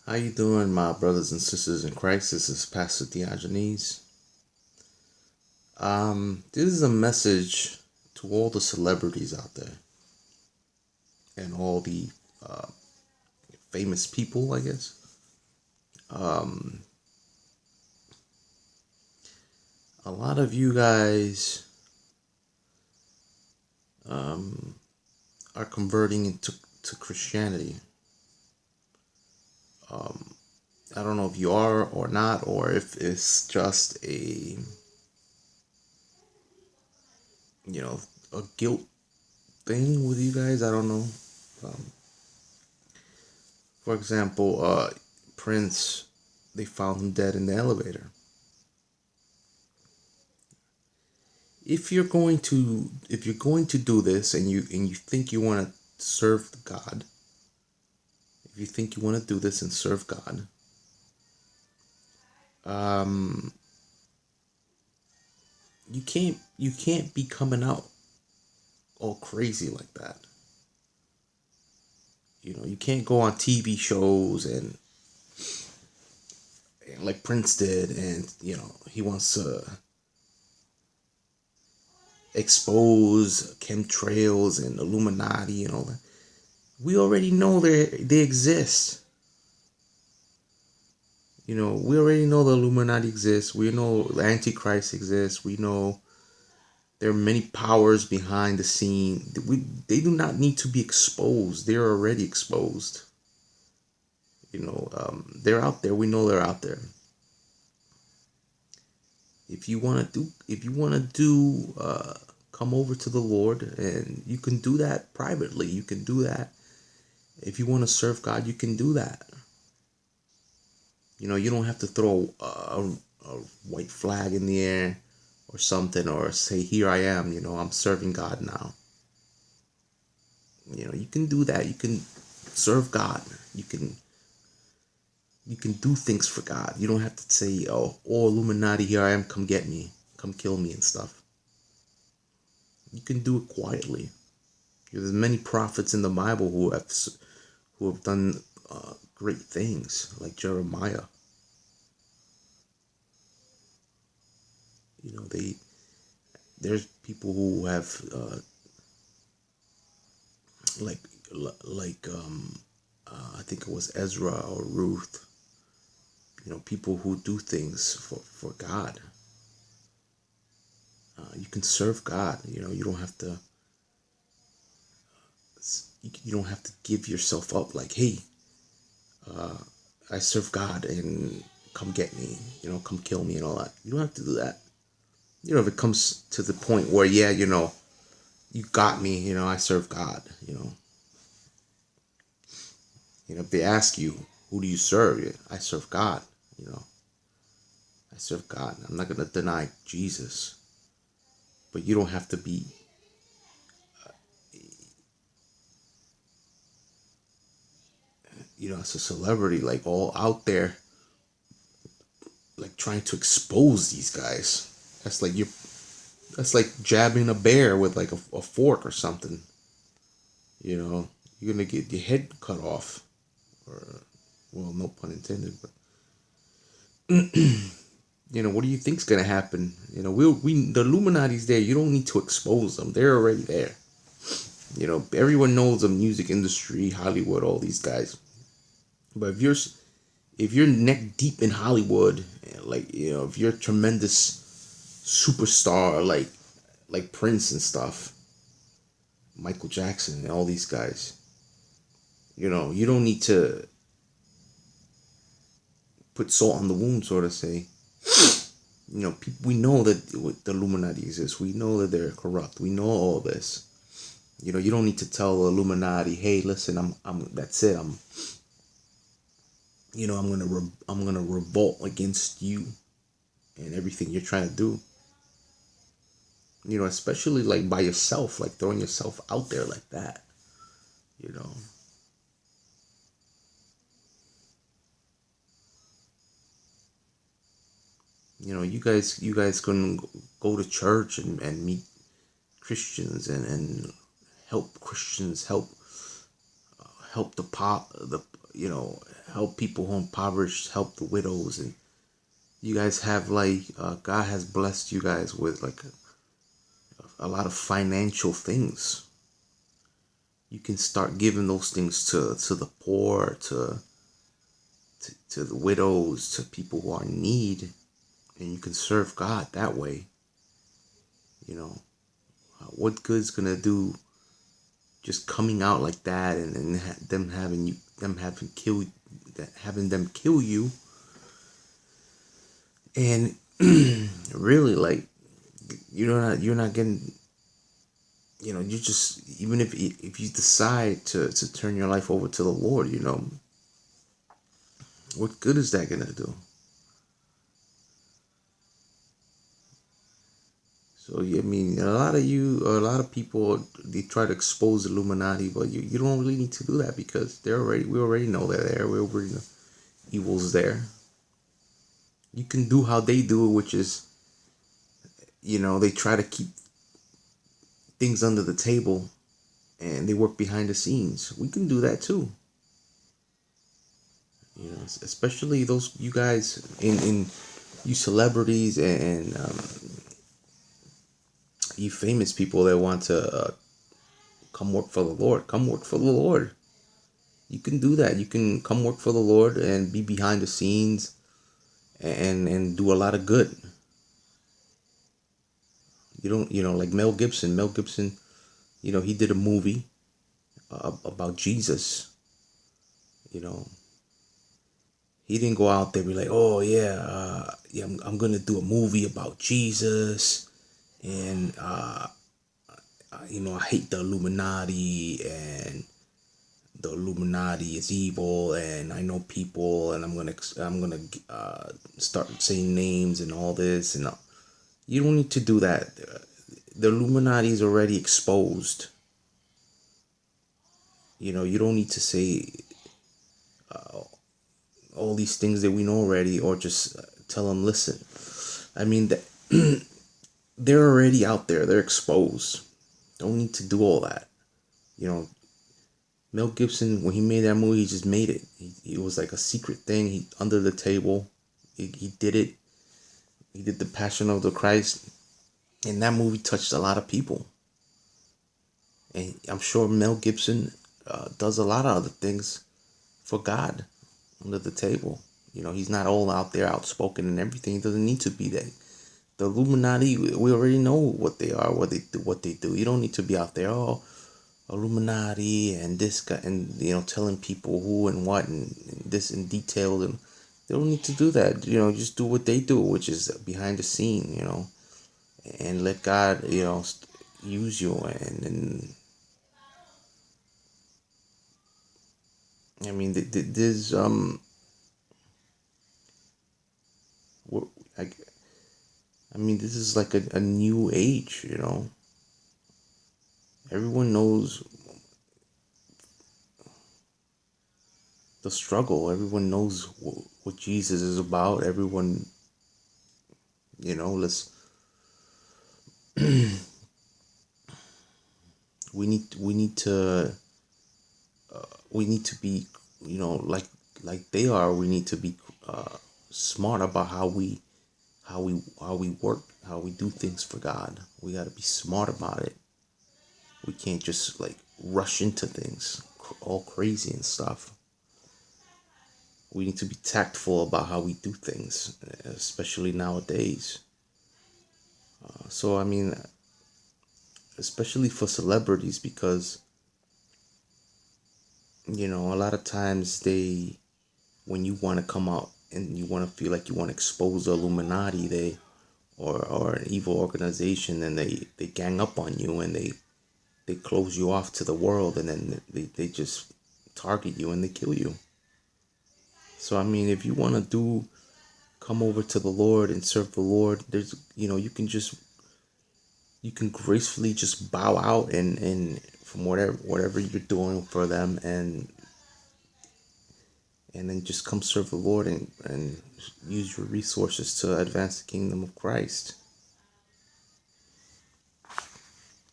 How you doing, my brothers and sisters in Christ? This is Pastor Diogenes. This is a message to all the celebrities out there and all the uh, famous people, I guess. Um, a lot of you guys um, are converting into to Christianity. Um, I don't know if you are or not, or if it's just you know, a guilt thing with you guys. I don't know. Um, for example, Prince, they found him dead in the elevator. If you're going to do this and you think you want to serve God, if you think you want to do this and serve God, um, you can't be coming out all crazy like that. You can't go on TV shows and like Prince did, and he wants to expose chemtrails and Illuminati and all that. We already know they exist. We already know the Illuminati exists. We know the Antichrist exists. We know there are many powers behind the scene. They do not need to be exposed. They're already exposed. They're out there. We know they're out there. If you want to come over to the Lord, and you can do that privately. You can do that. If you want to serve God, you can do that. You don't have to throw a white flag in the air or something, or say, here I am, I'm serving God now. You can do that. You can serve God. You can do things for God. You don't have to say, oh, Illuminati, here I am, come get me, come kill me and stuff. You can do it quietly. There's many prophets in the Bible who have done great things, like Jeremiah. There's people who have like I think it was Ezra or Ruth. People who do things for God. You can serve God. You don't have to. You don't have to give yourself up. Like, hey, I serve God, and come get me. Come kill me and all that. You don't have to do that. If it comes to the point where, yeah, you got me. I serve God. If they ask you, who do you serve? I serve God. I serve God. I'm not gonna deny Jesus. But you don't have to be as a celebrity, like, all out there, like, trying to expose these guys. That's like jabbing a bear with, like, a fork or something. You're gonna get your head cut off, or, well, no pun intended. But what do you think's gonna happen? We the Illuminati's there. You don't need to expose them. They're already there. Everyone knows the music industry, Hollywood, all these guys. But if you're neck deep in Hollywood, like, if you're a tremendous superstar, like Prince and stuff, Michael Jackson and all these guys, you don't need to put salt on the wound, so to say. We know that the Illuminati exists. We know that they're corrupt. We know all this. You don't need to tell the Illuminati, hey, listen, I'm that's it. I'm gonna revolt against you and everything you're trying to do. Especially, like, by yourself, like throwing yourself out there like that. You know. You guys can go to church and meet Christians, and help Christians help the help people who are impoverished, help the widows, and you guys have like God has blessed you guys with like a lot of financial things. You can start giving those things to the poor, to the widows, to people who are in need, and you can serve God that way. What good's gonna do just coming out like that, and having them kill you, and really, like, you're not getting, you just, even if you decide to turn your life over to the Lord, what good is that gonna do? So I mean, a lot of people, they try to expose Illuminati, but you don't really need to do that, because we already know they're there. We already know evil's there. You can do how they do it, which is, they try to keep things under the table, and they work behind the scenes. We can do that too. Especially those you guys in you celebrities, and you famous people that want to come work for the Lord. Come work for the Lord. You can do that. You can come work for the Lord and be behind the scenes, and do a lot of good. You don't, like Mel Gibson. Mel Gibson, he did a movie about Jesus. He didn't go out there and be like, oh yeah, I'm gonna do a movie about Jesus, and I hate the Illuminati, and the Illuminati is evil, and I know people, and I'm gonna start saying names and all this, and you don't need to do that. The Illuminati is already exposed. You don't need to say all these things that we know already, or just tell them, listen. I mean, they're already out there. They're exposed. Don't need to do all that. Mel Gibson, when he made that movie, he just made it. It was like a secret thing. He under the table. He did it. He did the Passion of the Christ, and that movie touched a lot of people. And I'm sure Mel Gibson does a lot of other things for God under the table. He's not all out there outspoken and everything. He doesn't need to be that. The Illuminati, we already know what they are, what they do. You don't need to be out there, Illuminati and this guy, and telling people who and what, and this in detail. And they don't need to do that. Just do what they do, which is behind the scene. And let God, use you. And I mean, there's I mean, this is like a new age. Everyone knows the struggle. Everyone knows what Jesus is about. Everyone, let's we need to be, like they are. We need to be smart about how we work, how we do things for God. We got to be smart about it. We can't just like rush into things all crazy and stuff. We need to be tactful about how we do things, especially nowadays. So I mean, especially for celebrities, because a lot of times when you want to come out and you want to feel like you want to expose the Illuminati, or an evil organization, and they gang up on you, and they close you off to the world, and then they just target you and they kill you. So I mean, if you want to come over to the Lord and serve the Lord, there's you can gracefully just bow out and from whatever you're doing for them, and then just come serve the Lord, and use your resources to advance the kingdom of Christ.